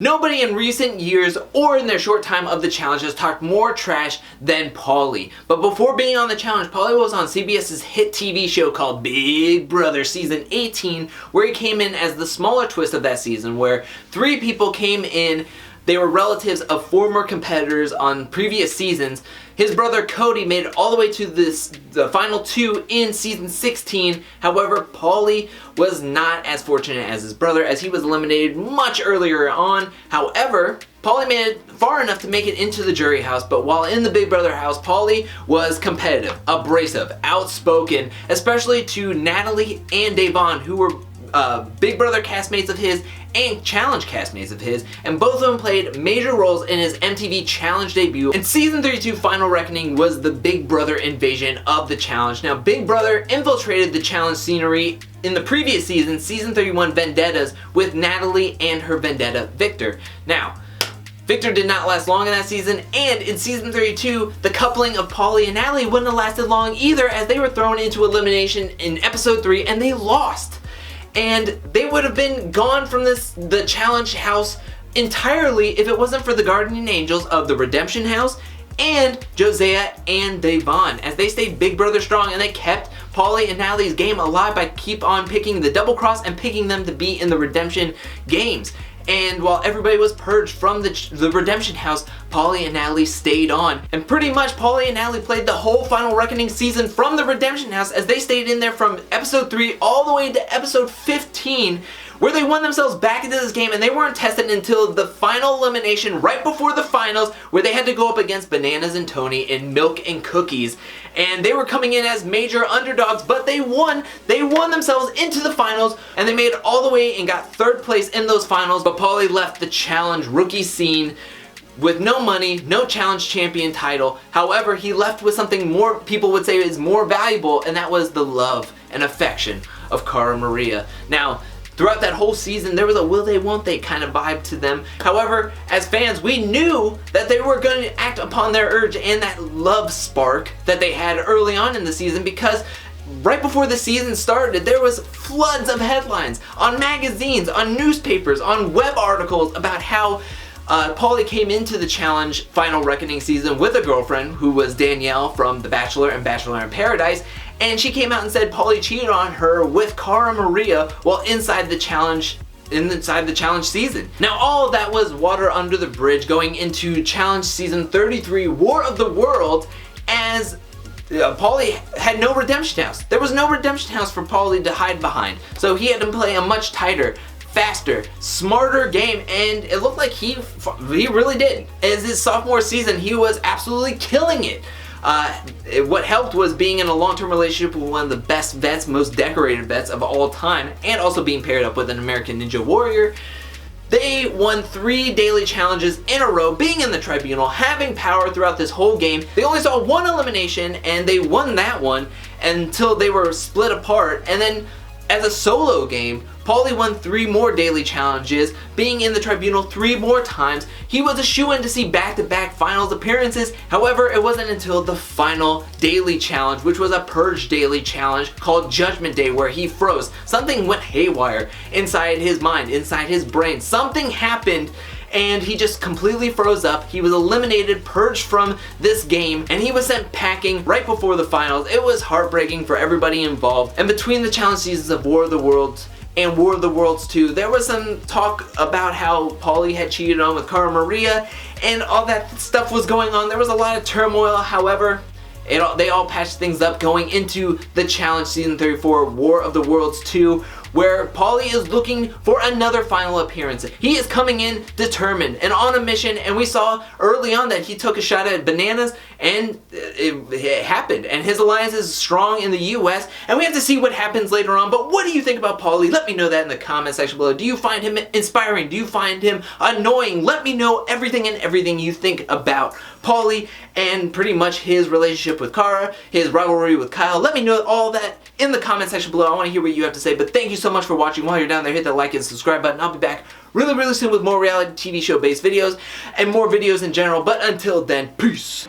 Nobody in recent years or in their short time of the challenge has talked more trash than Paulie. But before being on the challenge, Paulie was on CBS's hit TV show called Big Brother season 18, where he came in as the smaller twist of that season, where 3 people came in. They were relatives of former competitors on previous seasons. His brother Cody made it all the way to the final 2 in season 16. However, Paulie was not as fortunate as his brother, as he was eliminated much earlier on. However, Paulie made it far enough to make it into the jury house, but while in the Big Brother house, Paulie was competitive, abrasive, outspoken, especially to Natalie and Devon, who were Big Brother castmates of his and Challenge castmates of his, and both of them played major roles in his MTV Challenge debut. And Season 32 Final Reckoning was the Big Brother invasion of the Challenge. Now, Big Brother infiltrated the Challenge scenery in the previous season, Season 31 Vendettas, with Natalie and her Vendetta Victor. Now, Victor did not last long in that season, and in Season 32, the coupling of Paulie and Natalie wouldn't have lasted long either, as they were thrown into elimination in Episode 3 and they lost. And they would have been gone from the Challenge house entirely if it wasn't for the guardian angels of the Redemption house and Josiah and Devon, as they stayed Big Brother strong and they kept Paulie and Natalie's game alive by keep on picking the double cross and picking them to be in the Redemption games. And while everybody was purged from the Redemption house, Paulie and Natalie stayed on. And pretty much Paulie and Natalie played the whole Final Reckoning season from the Redemption house, as they stayed in there from episode 3 all the way to episode 15, where they won themselves back into this game, and they weren't tested until the final elimination right before the finals, where they had to go up against Bananas and Tony in Milk and Cookies. And they were coming in as major underdogs, but they won. They won themselves into the finals, and they made it all the way and got 3rd place in those finals. But Paulie left the Challenge rookie scene with no money, no Challenge champion title. However, he left with something more people would say is more valuable, and that was the love and affection of Cara Maria. Now, throughout that whole season, there was a will they, won't they kind of vibe to them. However, as fans, we knew that they were going to act upon their urge and that love spark that they had early on in the season, because right before the season started, there was floods of headlines on magazines, on newspapers, on web articles about how Paulie came into the Challenge Final Reckoning season with a girlfriend who was Danielle from The Bachelor and Bachelor in Paradise, and she came out and said Paulie cheated on her with Cara Maria while inside the Challenge season. Now, all of that was water under the bridge going into Challenge Season 33 War of the Worlds, as Paulie had no Redemption house. There was no Redemption house for Paulie to hide behind, so he had to play a much tighter, faster, smarter game, and it looked like he really did. As his sophomore season, he was absolutely killing it. What helped was being in a long-term relationship with one of the best vets, most decorated vets of all time, and also being paired up with an American Ninja Warrior. They won 3 daily challenges in a row, being in the tribunal, having power throughout this whole game. They only saw 1 elimination, and they won that one until they were split apart. And then as a solo game, Paulie won 3 more daily challenges, being in the tribunal 3 more times. He was a shoo-in to see back-to-back finals appearances. However, it wasn't until the final daily challenge, which was a purge daily challenge called Judgment Day, where he froze. Something went haywire inside his mind, inside his brain. Something happened, and he just completely froze up. He was eliminated, purged from this game, and he was sent packing right before the finals. It was heartbreaking for everybody involved. And between the challenge seasons of War of the Worlds and War of the Worlds 2, there was some talk about how Paulie had cheated on with Cara Maria, and all that stuff was going on. There was a lot of turmoil. However, they all patched things up going into the Challenge Season 34 War of the Worlds 2, where Paulie is looking for another final appearance. He is coming in determined and on a mission, and we saw early on that he took a shot at Bananas, and it happened. And his alliance is strong in the US, and we have to see what happens later on. But what do you think about Paulie? Let me know that in the comment section below. Do you find him inspiring? Do you find him annoying? Let me know everything you think about Paulie and pretty much his relationship with Cara, his rivalry with Kyle. Let me know all that in the comment section below. I want to hear what you have to say. But thank you so much for watching. While you're down there, hit that like and subscribe button. I'll be back really soon with more reality TV show based videos and more videos in general. But until then, peace.